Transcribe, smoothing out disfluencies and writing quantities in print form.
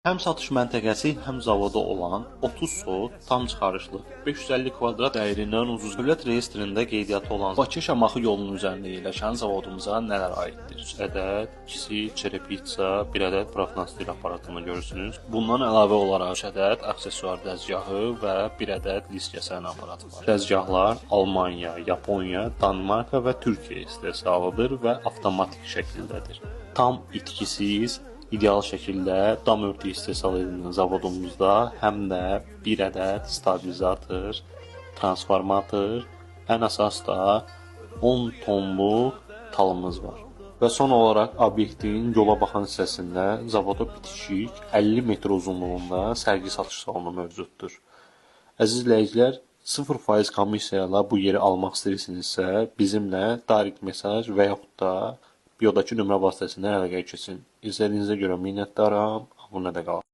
Həm satış məntəqəsi, həm zavoda olan 30 sot, tam çıxarışlı, 550 kvadrat dəyərindən ucuz dövlət reyestrində qeydiyyatı olan Bakı-Şamaxı yolunun üzərində yerləşən zavodumuza nələr aiddir? 3 ədəd kiçik çerepitsa, 1 ədəd profnastil aparatını görürsünüz. Bundan əlavə olaraq 3 ədəd aksesuar dəzgahı və 1 ədəd list kəsən aparatı var. Dəzgahlar Almaniya, Yaponiya, Danimarka və Türkiyə istehsalıdır və avtomatik şəkildədir. Tam itkisiz, ideal şəkildə dam örtüyü istehsal edilen zavodumuzda həm də 1 ədəd stabilizator, transformator, ən əsas da 10 tonluq talımız var. Və son olaraq obyektin yola baxan hissəsində zavoda bitişik 50 metr uzunluğunda sərgi satış salonu mövcuddur. Əziz izləyicilər, 0% komissiya ilə bu yeri almaq istəyirsinizsə, bizimlə direct mesaj və yaxud da biodakı nömrə vasitəsilə əlaqəyə keçin. İzlədiyinizə görə minnətdaram. Abunə də qalın.